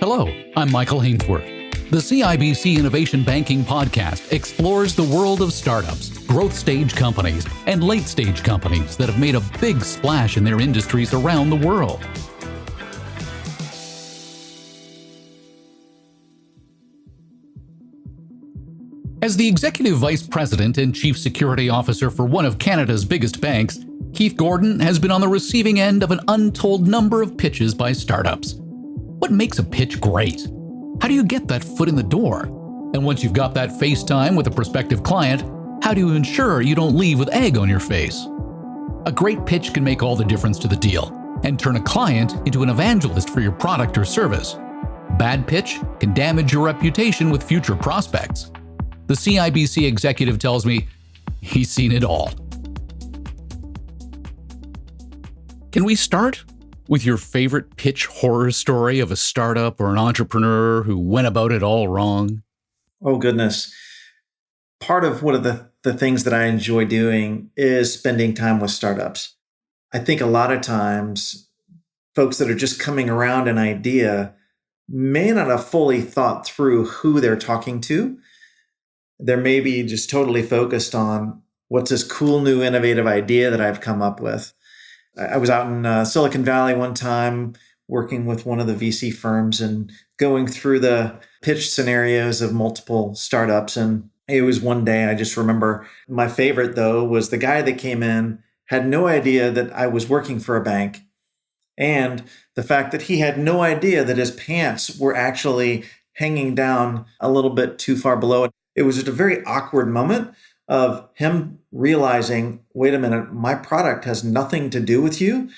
Hello, I'm Michael Hainsworth. The CIBC Innovation Banking Podcast explores the world of startups, growth stage companies, and late stage companies that have made a big splash in their industries around the world. As the Executive Vice President and Chief Security Officer for one of Canada's biggest banks, Keith Gordon has been on the receiving end of an untold number of pitches by startups. What makes a pitch great? How do you get that foot in the door? And once you've got that face time with a prospective client, how do you ensure you don't leave with egg on your face? A great pitch can make all the difference to the deal and turn a client into an evangelist for your product or service. Bad pitch can damage your reputation with future prospects. The CIBC executive tells me he's seen it all. Can we start with your favorite pitch horror story of a startup or an entrepreneur who went about it all wrong? Oh, goodness. Part of one of the things that I enjoy doing is spending time with startups. I think a lot of times folks that are just coming around an idea may not have fully thought through who they're talking to. They're maybe just totally focused on what's this cool new innovative idea that I've come up with. I was out in Silicon Valley one time working with one of the VC firms and going through the pitch scenarios of multiple startups. And it was one day, I just remember my favorite though was the guy that came in, had no idea that I was working for a bank. And the fact that he had no idea that his pants were actually hanging down a little bit too far below it. It was just a very awkward moment of him realizing, wait a minute, my product has nothing to do with you.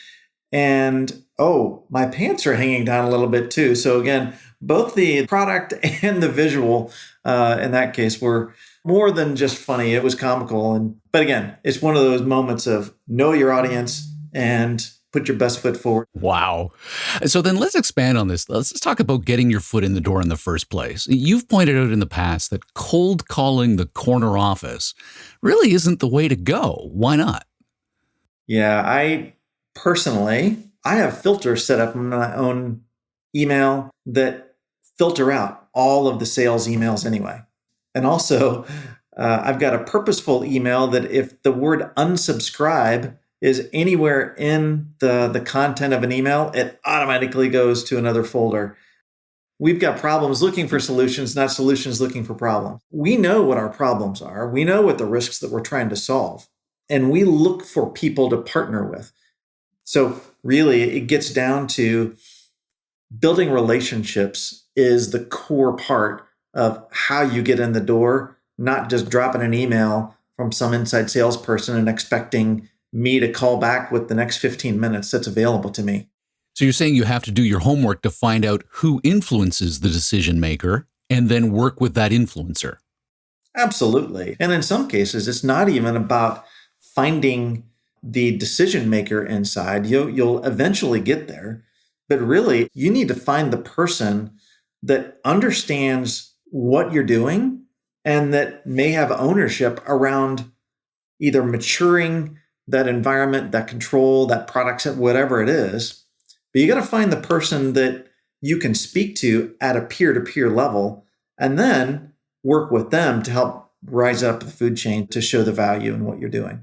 And, oh, my pants are hanging down a little bit too. So again, both the product and the visual in that case were more than just funny. It was comical. But again, it's one of those moments of know your audience and put your best foot forward. Wow. So then let's expand on this. Let's talk about getting your foot in the door in the first place. You've pointed out in the past that cold calling the corner office really isn't the way to go. Why not? Yeah, I have filters set up in my own email that filter out all of the sales emails anyway. And also, I've got a purposeful email that if the word unsubscribe is anywhere in the content of an email, it automatically goes to another folder. We've got problems looking for solutions, not solutions looking for problems. We know what our problems are. We know what the risks that we're trying to solve. And we look for people to partner with. So really, it gets down to building relationships is the core part of how you get in the door, not just dropping an email from some inside salesperson and expecting me to call back with the next 15 minutes that's available to me. So you're saying you have to do your homework to find out who influences the decision maker and then work with that influencer. Absolutely. And in some cases, it's not even about finding the decision maker inside. You'll eventually get there. But really, you need to find the person that understands what you're doing and that may have ownership around either maturing that environment, that control, that product set, whatever it is. But you got to find the person that you can speak to at a peer-to-peer level and then work with them to help rise up the food chain to show the value in what you're doing.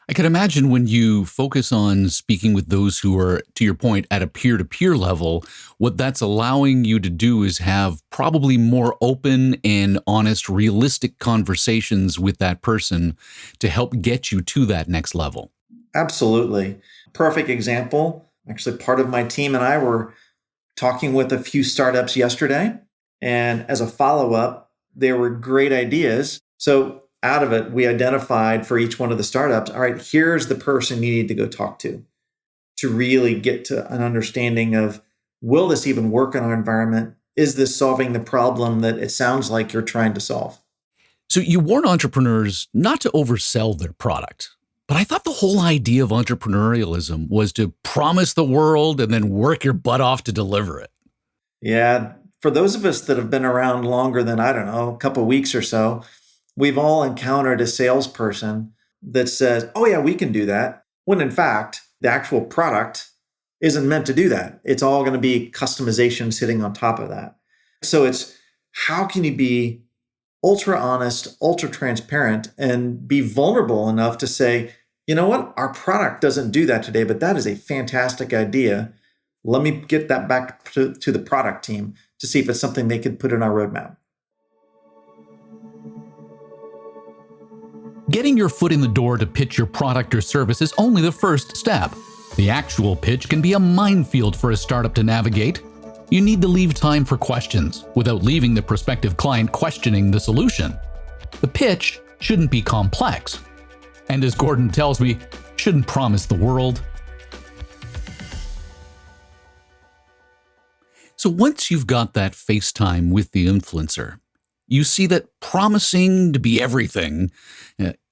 I can imagine when you focus on speaking with those who are, to your point, at a peer-to-peer level, what that's allowing you to do is have probably more open and honest, realistic conversations with that person to help get you to that next level. Absolutely. Perfect example. Actually, part of my team and I were talking with a few startups yesterday. And as a follow-up, there were great ideas. So out of it, we identified for each one of the startups, all right, here's the person you need to go talk to really get to an understanding of, will this even work in our environment? Is this solving the problem that it sounds like you're trying to solve? So you warn entrepreneurs not to oversell their product. But I thought the whole idea of entrepreneurialism was to promise the world and then work your butt off to deliver it. Yeah. For those of us that have been around longer than, I don't know, a couple of weeks or so, we've all encountered a salesperson that says, oh yeah, we can do that. When in fact, the actual product isn't meant to do that. It's all going to be customization sitting on top of that. So it's how can you be ultra honest, ultra transparent, and be vulnerable enough to say, you know what, our product doesn't do that today, but that is a fantastic idea. Let me get that back to the product team to see if it's something they could put in our roadmap. Getting your foot in the door to pitch your product or service is only the first step. The actual pitch can be a minefield for a startup to navigate. You need to leave time for questions without leaving the prospective client questioning the solution. The pitch shouldn't be complex. And as Gordon tells me, shouldn't promise the world. So once you've got that FaceTime with the influencer, you see that promising to be everything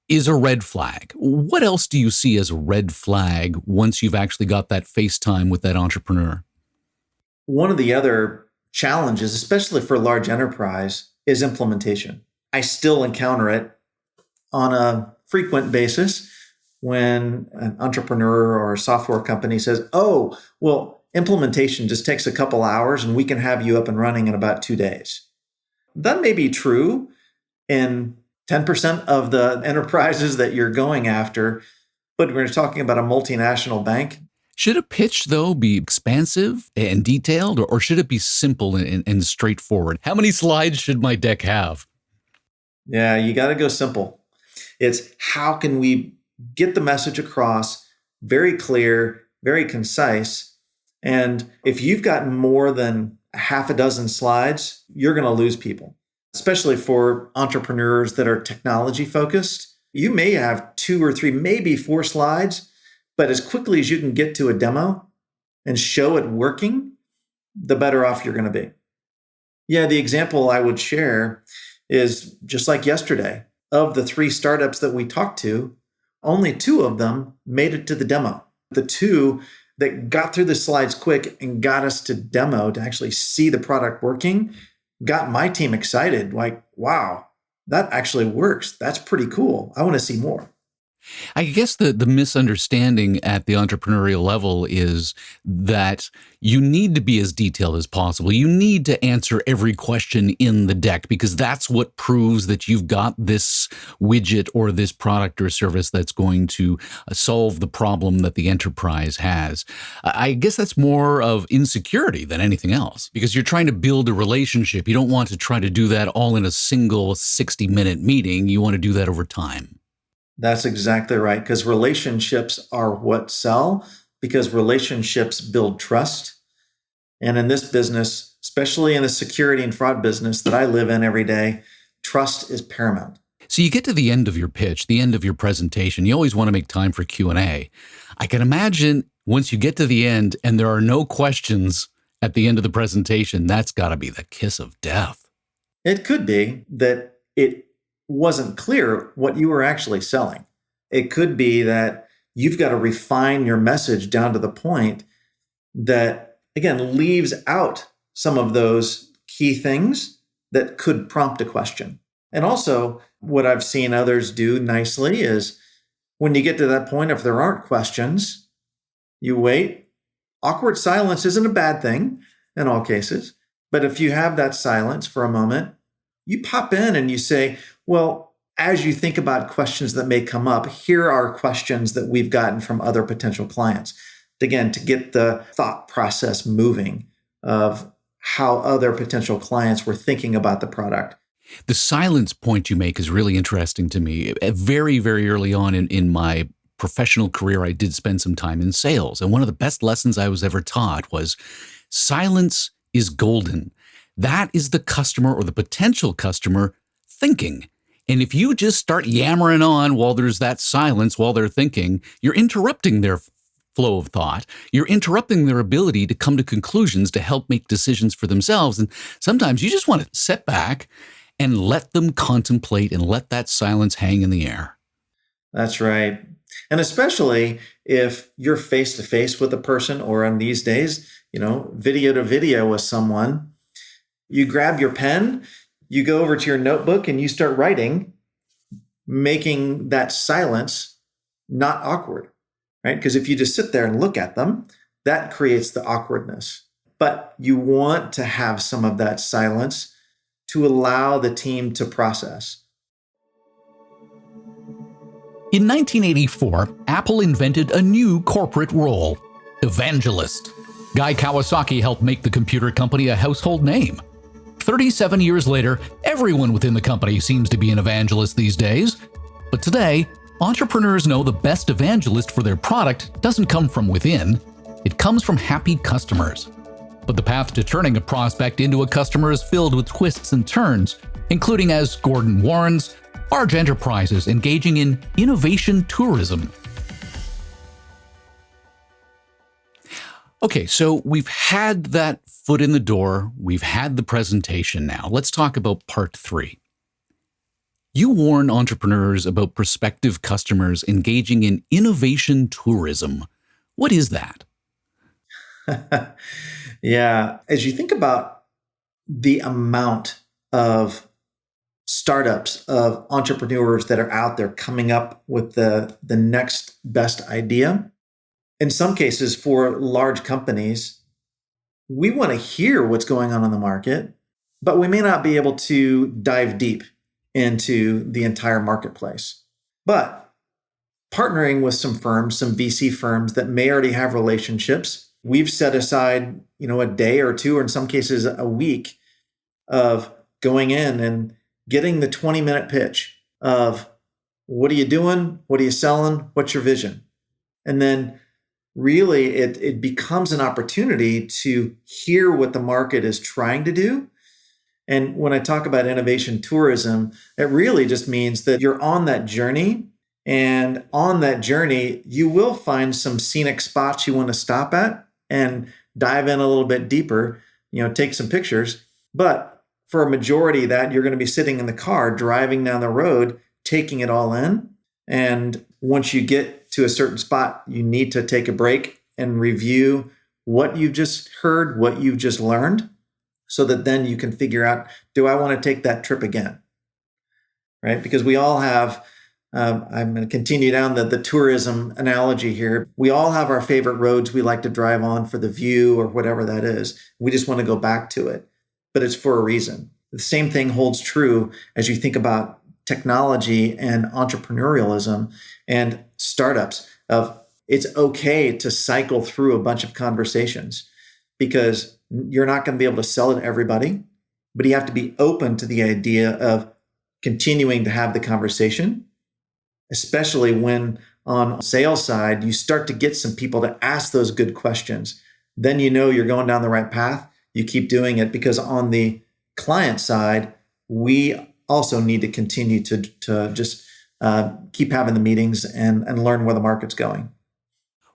is a red flag. What else do you see as a red flag once you've actually got that FaceTime with that entrepreneur? One of the other challenges, especially for large enterprise, is implementation. I still encounter it on a frequent basis when an entrepreneur or a software company says, oh, well, implementation just takes a couple hours and we can have you up and running in about 2 days. That may be true in 10% of the enterprises that you're going after, but we're talking about a multinational bank. Should a pitch, though, be expansive and detailed, or should it be simple and straightforward? How many slides should my deck have? Yeah, you got to go simple. It's how can we get the message across very clear, very concise. And if you've got more than half a dozen slides, you're going to lose people, especially for entrepreneurs that are technology focused. You may have 2 or 3, maybe 4 slides, but as quickly as you can get to a demo and show it working, the better off you're going to be. Yeah, the example I would share is just like yesterday. Of the 3 startups that we talked to, only 2 of them made it to the demo. The 2 that got through the slides quick and got us to demo, to actually see the product working, got my team excited. Like, wow, that actually works. That's pretty cool. I want to see more. I guess the misunderstanding at the entrepreneurial level is that you need to be as detailed as possible. You need to answer every question in the deck because that's what proves that you've got this widget or this product or service that's going to solve the problem that the enterprise has. I guess that's more of insecurity than anything else because you're trying to build a relationship. You don't want to try to do that all in a single 60-minute meeting. You want to do that over time. That's exactly right, because relationships are what sell, because relationships build trust. And in this business, especially in the security and fraud business that I live in every day, trust is paramount. So you get to the end of your pitch, the end of your presentation. You always want to make time for Q&A. I can imagine once you get to the end and there are no questions at the end of the presentation, that's got to be the kiss of death. It could be that it wasn't clear what you were actually selling. It could be that you've got to refine your message down to the point that, again, leaves out some of those key things that could prompt a question. And also, what I've seen others do nicely is when you get to that point, if there aren't questions, you wait. Awkward silence isn't a bad thing in all cases. But if you have that silence for a moment, you pop in and you say, well, as you think about questions that may come up, here are questions that we've gotten from other potential clients. Again, to get the thought process moving of how other potential clients were thinking about the product. The silence point you make is really interesting to me. Very, very early on in my professional career, I did spend some time in sales. And one of the best lessons I was ever taught was silence is golden. That is the customer or the potential customer thinking. And if you just start yammering on while there's that silence, while they're thinking, you're interrupting their flow of thought. You're interrupting their ability to come to conclusions to help make decisions for themselves. And sometimes you just want to sit back and let them contemplate and let that silence hang in the air. That's right. And especially if you're face to face with a person, or in these days, video to video with someone, you grab your pen, you go over to your notebook and you start writing, making that silence not awkward, right? Because if you just sit there and look at them, that creates the awkwardness. But you want to have some of that silence to allow the team to process. In 1984, Apple invented a new corporate role, evangelist. Guy Kawasaki helped make the computer company a household name. 37 years later, everyone within the company seems to be an evangelist these days. But today, entrepreneurs know the best evangelist for their product doesn't come from within, it comes from happy customers. But the path to turning a prospect into a customer is filled with twists and turns, including, as Gordon warns, large enterprises engaging in innovation tourism. Okay, so we've had that foot in the door. We've had the presentation now. Let's talk about part 3. You warn entrepreneurs about prospective customers engaging in innovation tourism. What is that? Yeah. As you think about the amount of startups, of entrepreneurs that are out there coming up with the next best idea, in some cases for large companies, we want to hear what's going on in the market, but we may not be able to dive deep into the entire marketplace. But partnering with some firms, some VC firms that may already have relationships, we've set aside, a day or two, or in some cases a week, of going in and getting the 20-minute pitch of what are you doing? What are you selling? What's your vision? And then really it becomes an opportunity to hear what the market is trying to do. And when I talk about innovation tourism, it really just means that you're on that journey. And on that journey, you will find some scenic spots you want to stop at and dive in a little bit deeper, take some pictures. But for a majority of that, you're going to be sitting in the car, driving down the road, taking it all in. And once you get to a certain spot, you need to take a break and review what you've just heard, what you've just learned, so that then you can figure out, do I want to take that trip again? Right? Because we all have, I'm going to continue down the tourism analogy here. We all have our favorite roads we like to drive on for the view or whatever that is. We just want to go back to it, but it's for a reason. The same thing holds true as you think about technology and entrepreneurialism and startups. It's okay to cycle through a bunch of conversations because you're not going to be able to sell it to everybody, but you have to be open to the idea of continuing to have the conversation, especially when on sales side, you start to get some people to ask those good questions. Then you're going down the right path. You keep doing it because on the client side, we also need to continue to just keep having the meetings and learn where the market's going.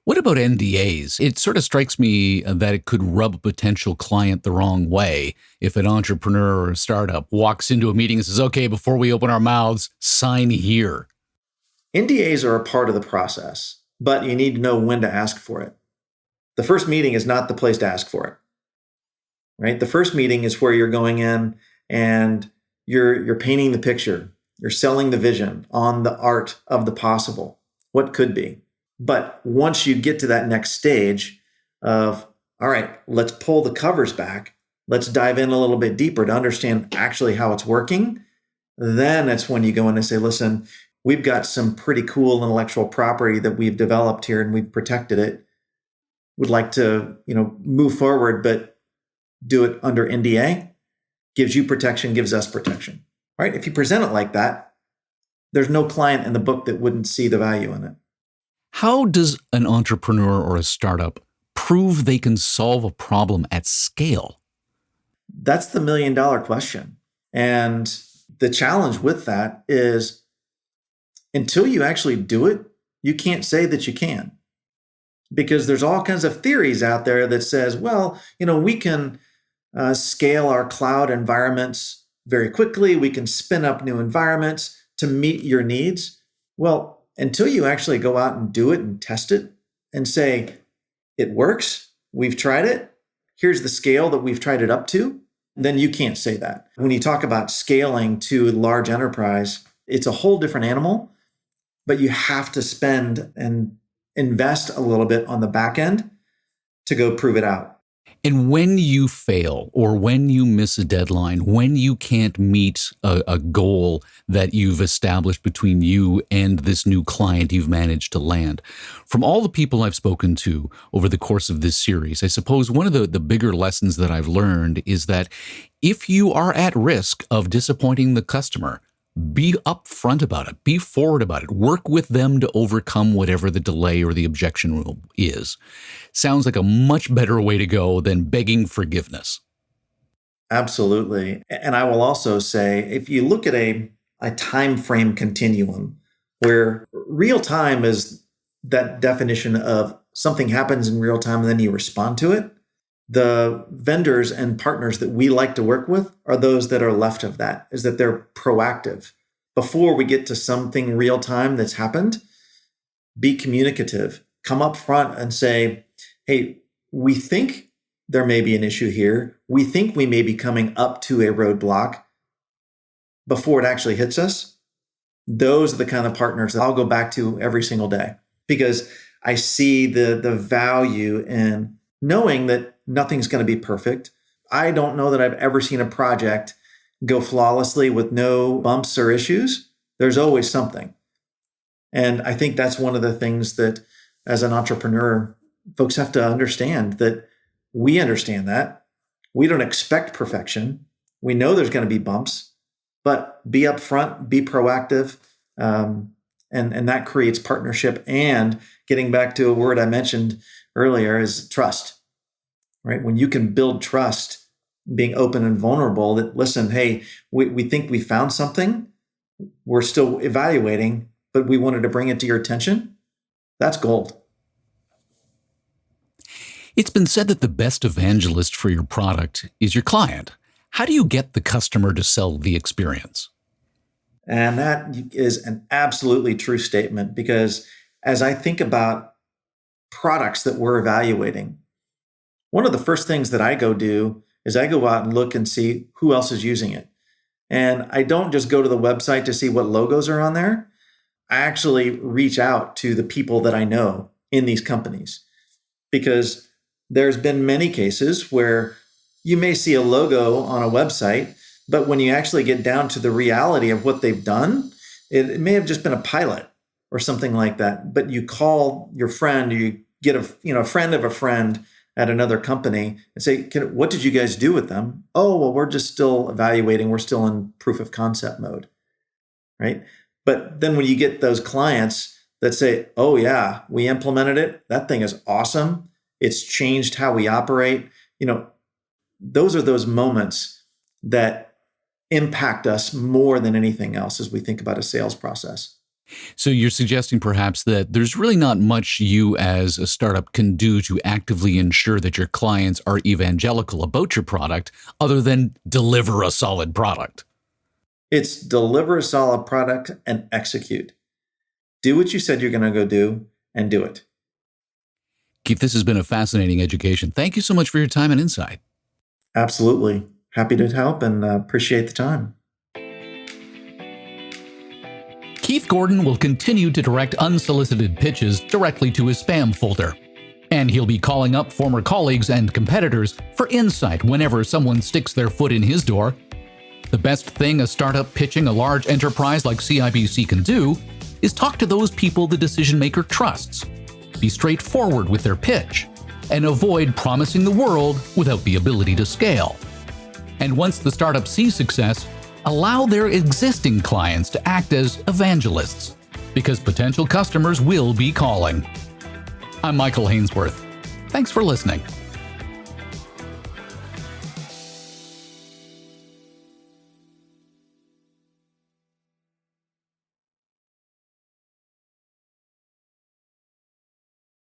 What about NDAs? It sort of strikes me that it could rub a potential client the wrong way if an entrepreneur or a startup walks into a meeting and says, okay, before we open our mouths, sign here. NDAs are a part of the process, but you need to know when to ask for it. The first meeting is not the place to ask for it, right? The first meeting is where you're going in and you're painting the picture. You're selling the vision on the art of the possible, what could be. But once you get to that next stage of, all right, let's pull the covers back. Let's dive in a little bit deeper to understand actually how it's working. Then it's when you go in and say, listen, we've got some pretty cool intellectual property that we've developed here and we've protected it. Would like to, move forward, but do it under NDA. Gives you protection, gives us protection, right? If you present it like that, there's no client in the book that wouldn't see the value in it. How does an entrepreneur or a startup prove they can solve a problem at scale? That's the $1 million question. And the challenge with that is until you actually do it, you can't say that you can. Because there's all kinds of theories out there that says, well, we can scale our cloud environments very quickly. We can spin up new environments to meet your needs. Well, until you actually go out and do it and test it and say, it works, we've tried it, here's the scale that we've tried it up to, then you can't say that. When you talk about scaling to large enterprise, it's a whole different animal, but you have to spend and invest a little bit on the back end to go prove it out. And when you fail or when you miss a deadline, when you can't meet a goal that you've established between you and this new client you've managed to land, from all the people I've spoken to over the course of this series, I suppose one of the bigger lessons that I've learned is that if you are at risk of disappointing the customer, be upfront about it, be forward about it, work with them to overcome whatever the delay or the objection is. Sounds like a much better way to go than begging forgiveness. Absolutely. And I will also say, if you look at a time frame continuum where real time is that definition of something happens in real time and then you respond to it, the vendors and partners that we like to work with are those that are left of that, is that they're proactive. Before we get to something real time that's happened, be communicative. Come up front and say, hey, we think there may be an issue here. We think we may be coming up to a roadblock before it actually hits us. Those are the kind of partners that I'll go back to every single day because I see the value in knowing that nothing's going to be perfect. I don't know that I've ever seen a project go flawlessly with no bumps or issues. There's always something. And I think that's one of the things that as an entrepreneur, folks have to understand, that we understand that. We don't expect perfection. We know there's going to be bumps, but be upfront, be proactive, and that creates partnership. And getting back to a word I mentioned earlier is trust. Right? When you can build trust, being open and vulnerable, that listen, hey, we think we found something, we're still evaluating, but we wanted to bring it to your attention. That's gold. It's been said that the best evangelist for your product is your client. How do you get the customer to sell the experience? And that is an absolutely true statement, because as I think about products that we're evaluating, one of the first things that I go do is I go out and look and see who else is using it. And I don't just go to the website to see what logos are on there. I actually reach out to the people that I know in these companies, because there's been many cases where you may see a logo on a website, but when you actually get down to the reality of what they've done, it may have just been a pilot or something like that. But you call your friend, or you get a friend of a friend at another company and say, what did you guys do with them? Oh, well, we're just still evaluating. We're still in proof of concept mode, right? But then when you get those clients that say, oh yeah, we implemented it. That thing is awesome. It's changed how we operate. Those are those moments that impact us more than anything else as we think about a sales process. So you're suggesting perhaps that there's really not much you as a startup can do to actively ensure that your clients are evangelical about your product other than deliver a solid product. It's deliver a solid product and execute. Do what you said you're going to go do and do it. Keith, this has been a fascinating education. Thank you so much for your time and insight. Absolutely. Happy to help and appreciate the time. Keith Gordon will continue to direct unsolicited pitches directly to his spam folder. And he'll be calling up former colleagues and competitors for insight whenever someone sticks their foot in his door. The best thing a startup pitching a large enterprise like CIBC can do is talk to those people the decision maker trusts. Be straightforward with their pitch and avoid promising the world without the ability to scale. And once the startup sees success, allow their existing clients to act as evangelists, because potential customers will be calling. I'm Michael Hainsworth. Thanks for listening.